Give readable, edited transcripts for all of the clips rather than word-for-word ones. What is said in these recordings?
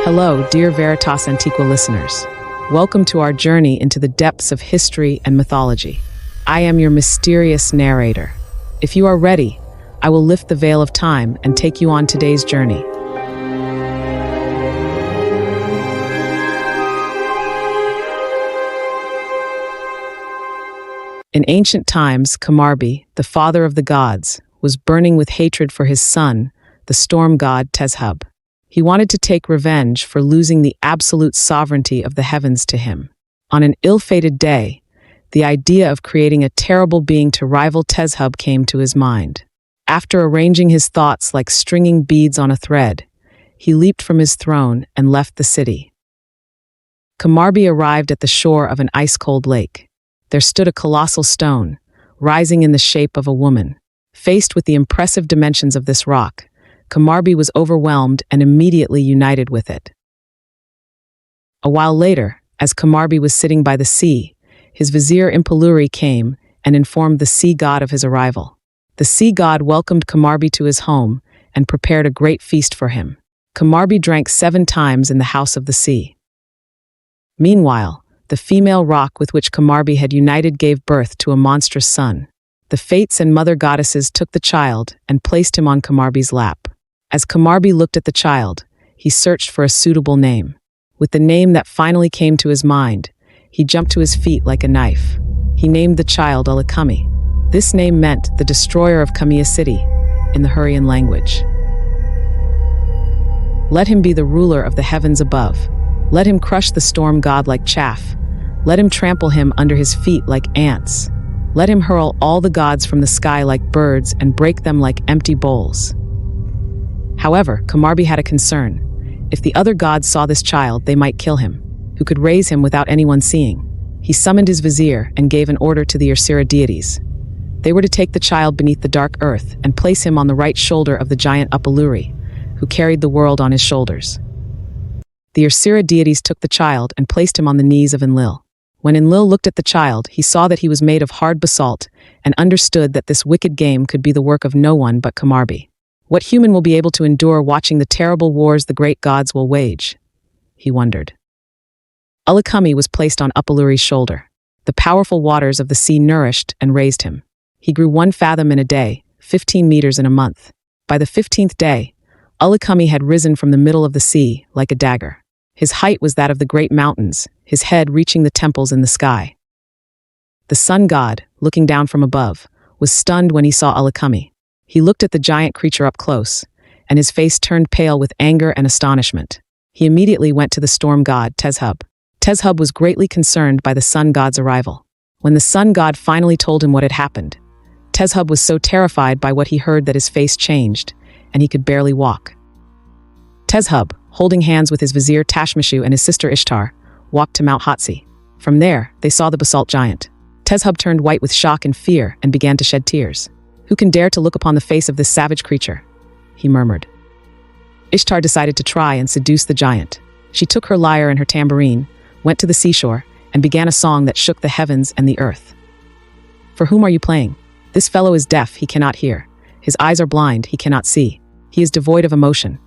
Hello, dear Veritas Antiqua listeners. Welcome to our journey into the depths of history and mythology. I am your mysterious narrator. If you are ready, I will lift the veil of time and take you on today's journey. In ancient times, Kumarbi, the father of the gods, was burning with hatred for his son, the Storm God Teshub. He wanted to take revenge for losing the absolute sovereignty of the heavens to him. On an ill-fated day, the idea of creating a terrible being to rival Teshub came to his mind. After arranging his thoughts like stringing beads on a thread, he leaped from his throne and left the city. Kumarbi arrived at the shore of an ice-cold lake. There stood a colossal stone, rising in the shape of a woman. Faced with the impressive dimensions of this rock, Kumarbi was overwhelmed and immediately united with it. A while later, as Kumarbi was sitting by the sea, his vizier Impaluri came and informed the sea god of his arrival. The sea god welcomed Kumarbi to his home and prepared a great feast for him. Kumarbi drank 7 times in the house of the sea. Meanwhile, the female rock with which Kumarbi had united gave birth to a monstrous son. The fates and mother goddesses took the child and placed him on Kumarbi's lap. As Kumarbi looked at the child, he searched for a suitable name. With the name that finally came to his mind, he jumped to his feet like a knife. He named the child Ullikummi. This name meant the destroyer of Kamiya city in the Hurrian language. Let him be the ruler of the heavens above. Let him crush the storm god like chaff. Let him trample him under his feet like ants. Let him hurl all the gods from the sky like birds and break them like empty bowls. However, Kumarbi had a concern. If the other gods saw this child, they might kill him, who could raise him without anyone seeing. He summoned his vizier and gave an order to the Ursira deities. They were to take the child beneath the dark earth and place him on the right shoulder of the giant Upaluri, who carried the world on his shoulders. The Ursira deities took the child and placed him on the knees of Enlil. When Enlil looked at the child, he saw that he was made of hard basalt and understood that this wicked game could be the work of no one but Kumarbi. What human will be able to endure watching the terrible wars the great gods will wage? He wondered. Ullikummi was placed on Upaluri's shoulder. The powerful waters of the sea nourished and raised him. He grew 1 fathom in a day, 15 meters in a month. By the 15th day, Ullikummi had risen from the middle of the sea like a dagger. His height was that of the great mountains, his head reaching the temples in the sky. The sun god, looking down from above, was stunned when he saw Ullikummi. He looked at the giant creature up close, and his face turned pale with anger and astonishment. He immediately went to the storm god Teshub. Teshub was greatly concerned by the sun god's arrival. When the sun god finally told him what had happened, Teshub was so terrified by what he heard that his face changed, and he could barely walk. Teshub, holding hands with his vizier Tashmishu and his sister Ishtar, walked to Mount Hatsi. From there, they saw the basalt giant. Teshub turned white with shock and fear and began to shed tears. "Who can dare to look upon the face of this savage creature?" he murmured. Ishtar decided to try and seduce the giant. She took her lyre and her tambourine, went to the seashore, and began a song that shook the heavens and the earth. "For whom are you playing? This fellow is deaf, he cannot hear. His eyes are blind, he cannot see. He is devoid of emotion."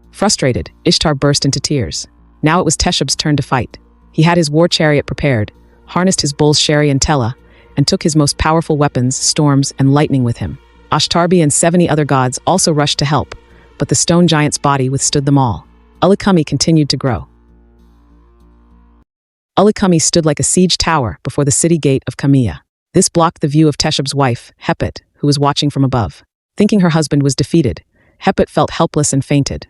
Frustrated, Ishtar burst into tears. Now it was Teshub's turn to fight. He had his war chariot prepared, harnessed his bulls Sheri and Tela, and took his most powerful weapons, storms, and lightning with him. Ashtarbi and 70 other gods also rushed to help, but the stone giant's body withstood them all. Ullikummi continued to grow. Ullikummi stood like a siege tower before the city gate of Kamiya. This blocked the view of Teshub's wife, Hepit, who was watching from above. Thinking her husband was defeated, Hepit felt helpless and fainted.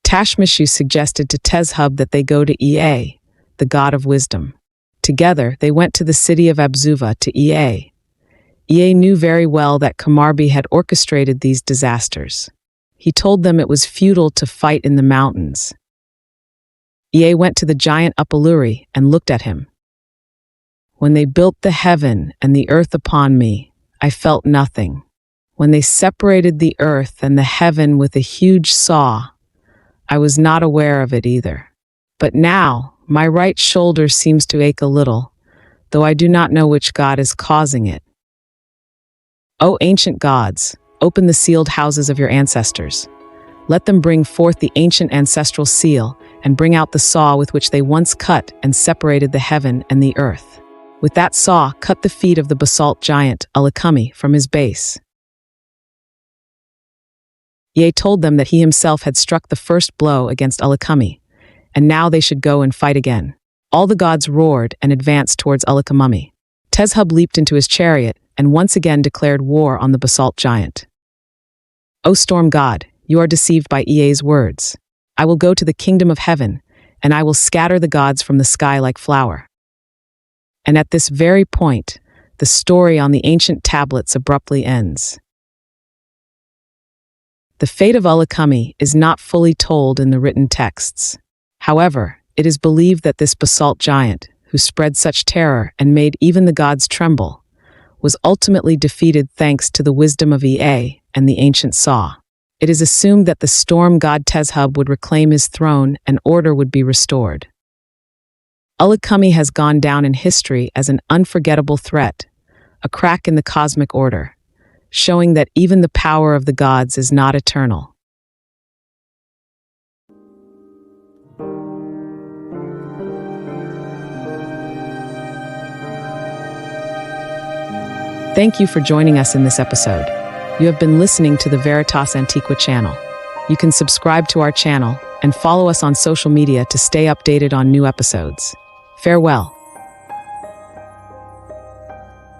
Tashmishu suggested to Teshub that they go to Ea, the god of wisdom. Together, they went to the city of Abzuva to Ea. Ea knew very well that Kumarbi had orchestrated these disasters. He told them it was futile to fight in the mountains. Ea went to the giant Upaluri and looked at him. "When they built the heaven and the earth upon me, I felt nothing. When they separated the earth and the heaven with a huge saw, I was not aware of it either. But now, my right shoulder seems to ache a little, though I do not know which god is causing it. O ancient gods, open the sealed houses of your ancestors. Let them bring forth the ancient ancestral seal and bring out the saw with which they once cut and separated the heaven and the earth. With that saw, cut the feet of the basalt giant, Ullikummi, from his base. Ye told them that he himself had struck the first blow against Ullikummi, and now they should go and fight again. All the gods roared and advanced towards Ullikummi. Teshub leaped into his chariot and once again declared war on the basalt giant. O Storm God, you are deceived by Ea's words. I will go to the kingdom of heaven, and I will scatter the gods from the sky like flour. And at this very point, the story on the ancient tablets abruptly ends. The fate of Ullikummi is not fully told in the written texts. However, it is believed that this basalt giant, who spread such terror and made even the gods tremble, was ultimately defeated thanks to the wisdom of Ea and the ancient saw. It is assumed that the Storm God Teshub would reclaim his throne and order would be restored. Ullikummi has gone down in history as an unforgettable threat, a crack in the cosmic order, showing that even the power of the gods is not eternal. Thank you for joining us in this episode. You have been listening to the Veritas Antiqua channel. You can subscribe to our channel and follow us on social media to stay updated on new episodes. Farewell.